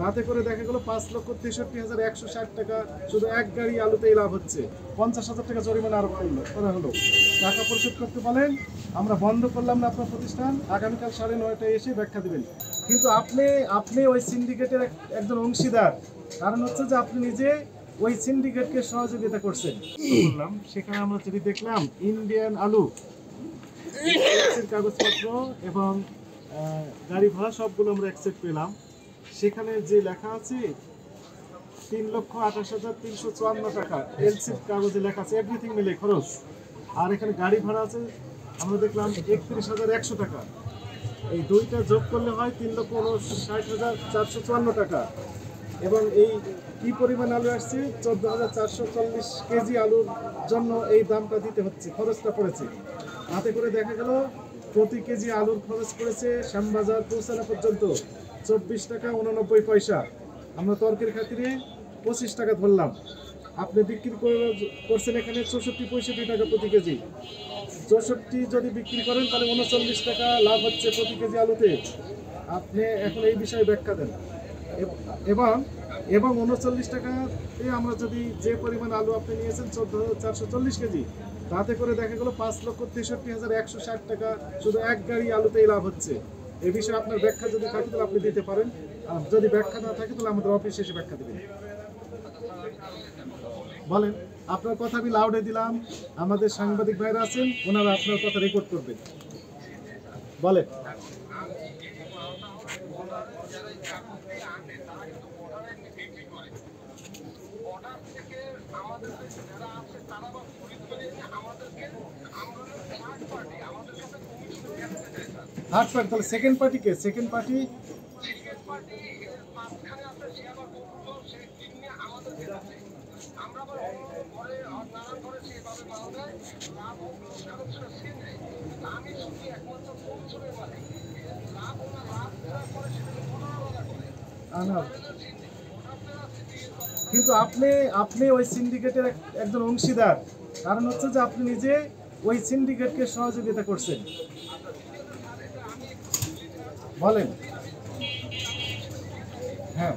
তাতে করে দেখা গেল 5,63,160 টাকা শুধু এক গাড়ি আলুতেই লাভ হচ্ছে। 50,000 টাকা জরিমানা আরোপ করা হলো। টাকা পরিশোধ করতে বলেন, আমরা বন্ধ করলাম না আপনার প্রতিষ্ঠান, আগামীকাল 9:30টায় এসে ব্যাখ্যা দিবেন। কিন্তু আপনি ওই সিন্ডিকেটের একজন অংশীদার। কারণ হচ্ছে যে আপনি নিজে ওই সিন্ডিকেটকে সহযোগিতা করছেন। বললাম সেখানে আমরা যদি দেখলাম ইন্ডিয়ান আলু কাগজপত্র এবং গাড়ি ভাড়া সবগুলো আমরা অ্যাকসেপ্ট পেলাম। সেখানে যে লেখা আছে 3,28,354 টাকা এলসির কাগজে লেখা আছে, এভরিথিং মিলে খরচ। আর এখানে গাড়ি ভাড়া আছে আমরা দেখলাম 31,100 টাকা। এই দুইটা যোগ করলে হয় 3,59,454 টাকা। এবং এই কি পরিমাণ আলু আসছে, 14,440 কেজি আলুর জন্য এই দামটা দিতে হচ্ছে, খরচটা পড়েছে। তাতে করে দেখা গেল প্রতি কেজি আলুর খরচ পড়েছে শ্যামবাজার পৌঁছানো পর্যন্ত 24 টাকা 89 পয়সা। আমরা তর্কের খাতিরে 25 টাকা ধরলাম। আপনি বিক্রি করছেন এখানে 64-65 টাকা প্রতি কেজি। 64 যদি বিক্রি করেন তাহলে 39 টাকা লাভ হচ্ছে প্রতি কেজি আলুতে। আপনি এখন এই বিষয়ে ব্যাখ্যা দেন। এবং 39 টাকাতে আমরা যদি যে পরিমাণ আলু আপনি নিয়েছেন 14,440 কেজি, তাতে করে দেখা গেল 5,63,160 টাকা শুধু এক গাড়ি আলুতেই লাভ হচ্ছে। এই বিষয়ে আপনার ব্যাখ্যা যদি থাকে তাহলে আপনি দিতে পারেন, আর যদি ব্যাখ্যা না থাকে তাহলে আমাদের অফিসে এসে ব্যাখ্যা দেবেন। বলেন, আপনার কথা আমি লাউডে দিলাম, আমাদের সাংবাদিক ভাইরা আছেন, ওনারা আপনার কথা রেকর্ড করবেন। বলেন। থার্ড পার্টি, তাহলে সেকেন্ড পার্টি কে? সেকেন্ড পার্টি কিন্তু আপনি ওই সিন্ডিকেটের একজন অংশীদার। কারণ হচ্ছে যে আপনি নিজে ওই সিন্ডিকেটকে সহযোগিতা করছেন। বলেন। হ্যাঁ,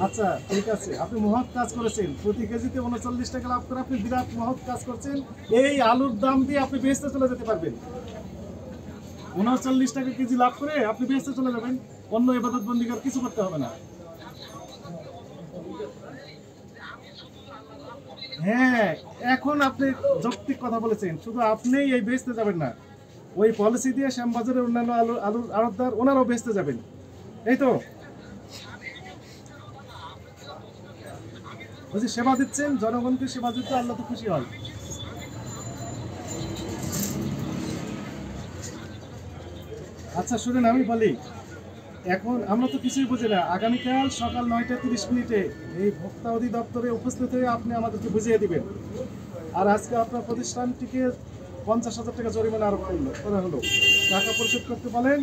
আচ্ছা ঠিক আছে, আপনি মহৎ কাজ করেছেন। প্রতি কেজিতে 39 টাকা লাভ করে আপনি বিরাট মহৎ কাজ করছেন। এই আলুর দাম দিয়ে আপনি বেচতে চলে যেতে পারবেন। 39 টাকা কেজি লাভ করে আপনি বেচতে চলে যাবেন, অন্য ইবাদত বন্দিগার কিছু করতে হবে না। হ্যাঁ, এখন আপনি যৌক্তিক কথা বলেছেন। শুধু আপনিই এই বেচতে যাবেন না, ওই পলিসি দিয়ে শ্যামবাজারের অন্যান্য আলুর আড়তদার ওনারাও বেচতে যাবেন, এই তো বলছি। সেবা দিচ্ছেন, জনগণকে সেবা দিতে আল্লাহ তো খুশি হয়। আচ্ছা শুনেন, আমি বলি, এখন আমরা তো কিছুই বুঝি না। আগামীকাল সকাল 9:30 এই ভোক্তা অধিদপ্তরে উপস্থিত হয়ে আপনি আমাদেরকে বুঝিয়ে দিবেন। আর আজকে আপনার প্রতিষ্ঠানটিকে 50,000 টাকা জরিমানা আরোপ করা হলো। টাকা পরিশোধ করতে বলেন,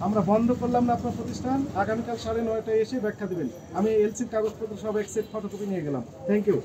আমরা বন্ধ করলাম না আপনার প্রতিষ্ঠান, আগামীকাল 9:30টায় এসে ব্যাখ্যা দিবেন। আমি এলসির কাগজপত্র সব এক্সেপ্ট ফটোকপি নিয়ে গেলাম। Thank you.